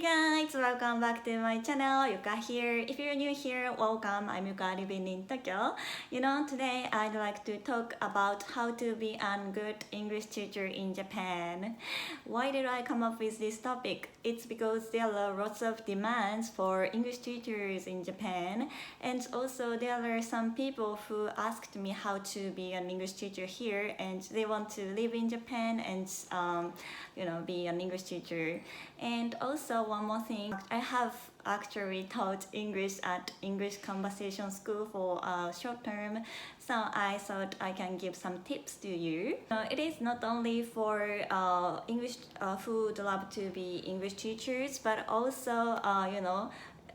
Hey guys, welcome back to my channel. Yuka here. If you're new here, welcome. I'm Yuka living in Tokyo. Today I'd like to talk about how to be a good English teacher in Japan. Why did I come up with this topic? It's because there are lots of demands for English teachers in Japan, and also there are some people who asked me how to be an English teacher here, and they want to live in Japan and be an English teacher. And also one more thing, I have actually taught English at English Conversation School for a short term, so I thought I can give some tips to you. It is not only for English who would love to be English teachers, but also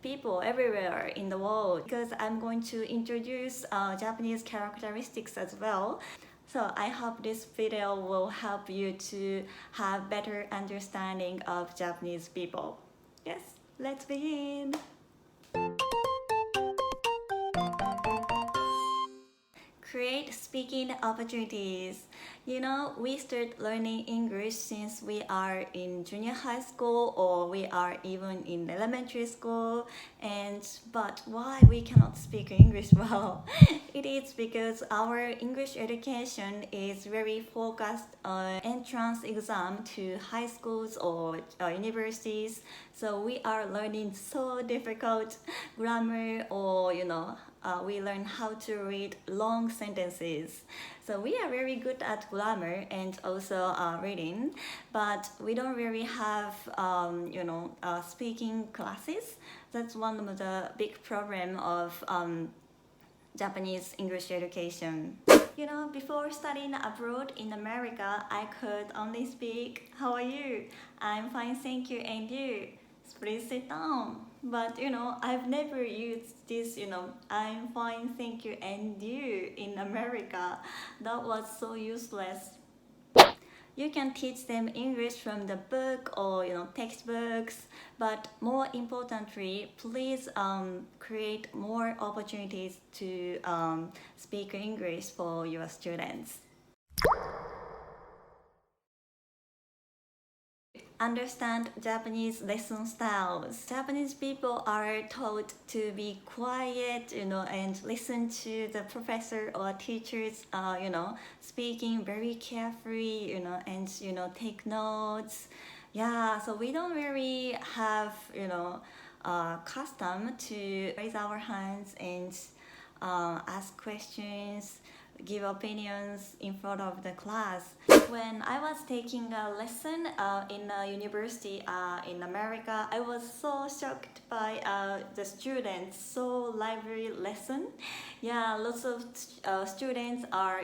people everywhere in the world, because I'm going to introduce Japanese characteristics as well. So I hope this video will help you to have better understanding of Japanese people. Yes, let's begin! Create speaking opportunities. We start learning English since we are in junior high school or we are even in elementary school. But why we cannot speak English well? It is because our English education is very focused on entrance exam to high schools or universities. So we are learning so difficult grammar, or we learn how to read long sentences. So we are very good at grammar and also reading, but we don't really have speaking classes. That's one of the big problem of Japanese English education. Before studying abroad in America, I could only speak, "How are you? I'm fine, thank you, and you? Please sit down." But I've never used this, "I'm fine, thank you, and you" in America. That was so useless. You can teach them English from the book or textbooks, but more importantly, please create more opportunities to speak English for your students. Understand Japanese lesson styles. Japanese people are taught to be quiet, and listen to the professor or teachers, speaking very carefully, and take notes. Yeah, so we don't really have, custom to raise our hands and ask questions, give opinions in front of the class. When I was taking a lesson in a university in America, I was so shocked by the students' so lively lesson. Yeah, lots of students are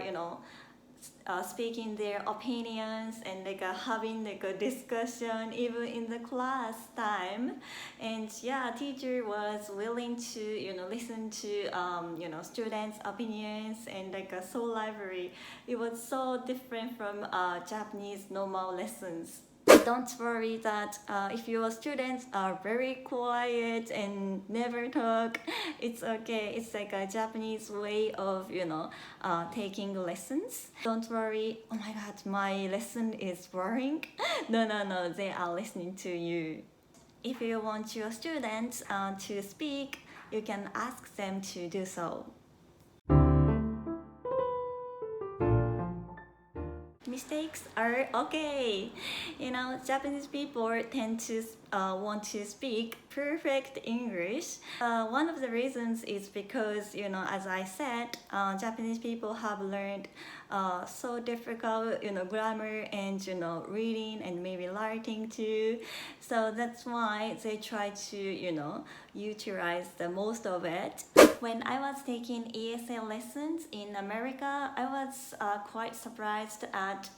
speaking their opinions and having a discussion even in the class time. And yeah, teacher was willing to listen to students' opinions, and so lively. It was so different from Japanese normal lessons. Don't worry that if your students are very quiet and never talk, it's okay. It's like a Japanese way of taking lessons. Don't worry, "Oh my god, my lesson is boring." No, they are listening to you. If you want your students to speak, you can ask them to do so. Mistakes are okay. Japanese people tend to want to speak perfect English. One of the reasons is because, as I said, Japanese people have learned so difficult, grammar and, reading and maybe writing too. So that's why they try to, utilize the most of it. When I was taking ESL lessons in America, I was quite surprised at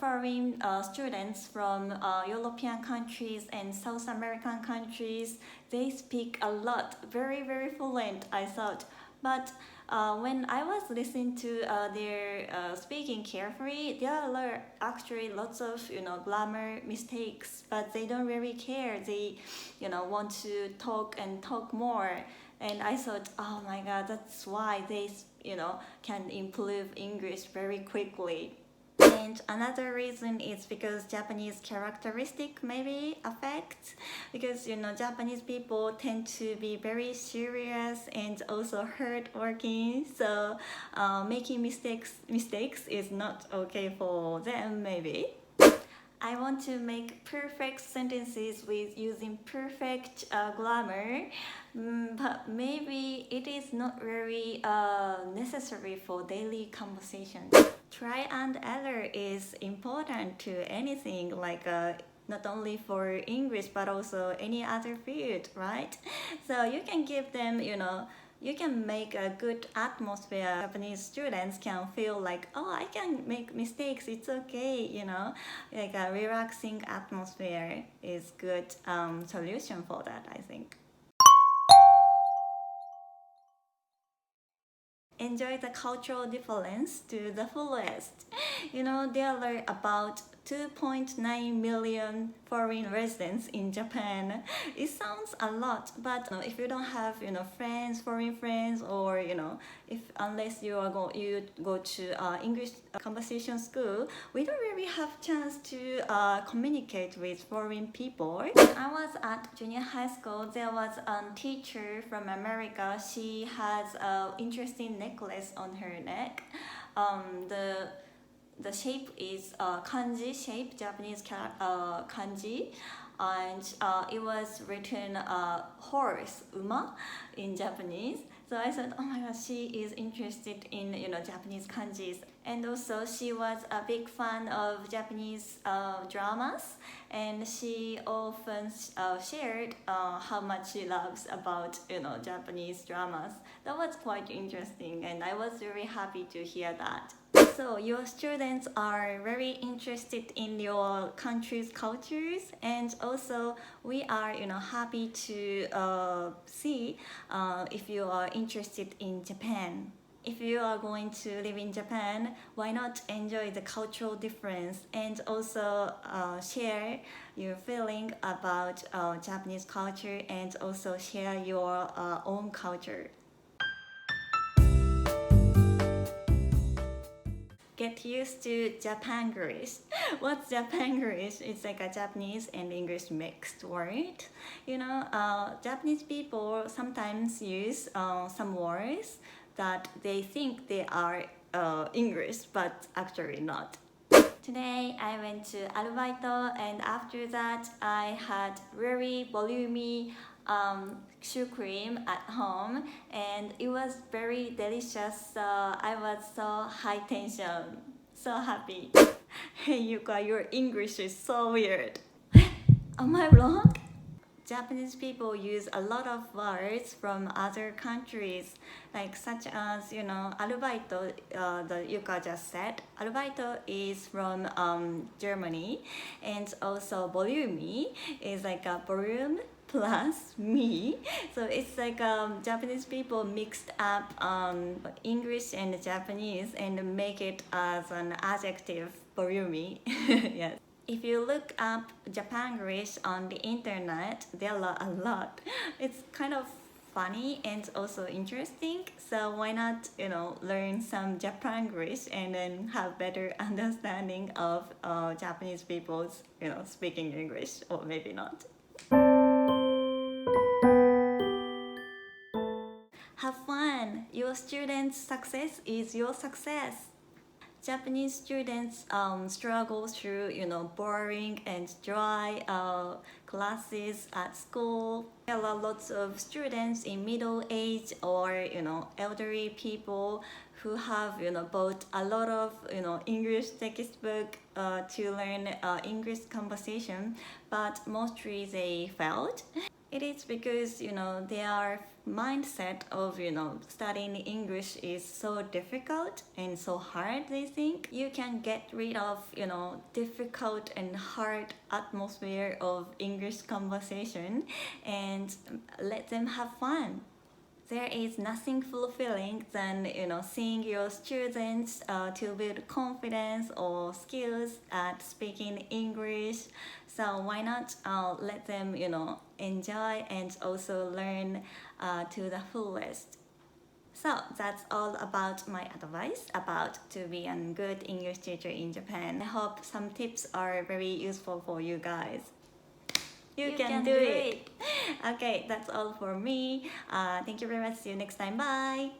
foreign students from European countries and South American countries. They speak a lot, very very fluent, I thought. But when I was listening to their speaking carefully, there are actually lots of grammar mistakes, but they don't really care. They want to talk and talk more. And I thought, oh my god, that's why they can improve English very quickly. And another reason is because Japanese characteristic maybe affects, because Japanese people tend to be very serious and also hardworking, so making mistakes is not okay for them maybe. I want to make perfect sentences with using perfect grammar, but maybe it is not very necessary for daily conversation. Try and error is important to anything, like not only for English but also any other field, right? So you can give them, you can make a good atmosphere. Japanese students can feel like, oh, I can make mistakes, it's okay, like a relaxing atmosphere is good solution for that, I think. Enjoy the cultural difference to the fullest. There are about 2.9 million foreign residents in Japan. It sounds a lot, but if you don't have friends, foreign friends, or if unless you go to English conversation school, we don't really have chance to communicate with foreign people. When I was at junior high school, there was a teacher from America. She has an interesting necklace on her neck. The shape is kanji shape, Japanese kanji, and it was written horse, uma, in Japanese. So I thought, oh my gosh, she is interested in Japanese kanjis, and also she was a big fan of Japanese dramas, and she often shared how much she loves about Japanese dramas. That was quite interesting, and I was very happy to hear that. So your students are very interested in your country's cultures, and also we are happy to see if you are interested in Japan. If you are going to live in Japan, why not enjoy the cultural difference and also share your feeling about Japanese culture, and also share your own culture. Get used to Japanglish. What's Japanglish? It's like a Japanese and English mixed word. Japanese people sometimes use some words that they think they are English, but actually not. Today I went to Arubaito, and after that I had very volumey shoe cream at home, and it was very delicious, so I was so high tension, so happy. Hey Yuka, your English is so weird. Am I wrong? Japanese people use a lot of words from other countries, like such as arubaito. The Yuka just said arubaito is from Germany, and also volumey is like a volume plus me. So it's like Japanese people mixed up English and Japanese and make it as an adjective, volumey. Yes. If you look up Japanglish on the internet, there are a lot. It's kind of funny and also interesting. So why not, learn some Japanglish and then have better understanding of Japanese people's, speaking English, or maybe not. Have fun. Your students' success is your success. Japanese students struggle through boring and dry classes at school. There are lots of students in middle age or elderly people who have bought a lot of English textbook to learn English conversation, but mostly they failed. It is because their mindset of studying English is so difficult and so hard. They think you can get rid of difficult and hard atmosphere of English conversation and let them have fun. There is nothing fulfilling than seeing your students to build confidence or skills at speaking English. So why not let them enjoy and also learn to the fullest. So that's all about my advice about to be a good English teacher in Japan. I hope some tips are very useful for you guys. You can do it. Okay, that's all for me. Thank you very much. See you next time. Bye.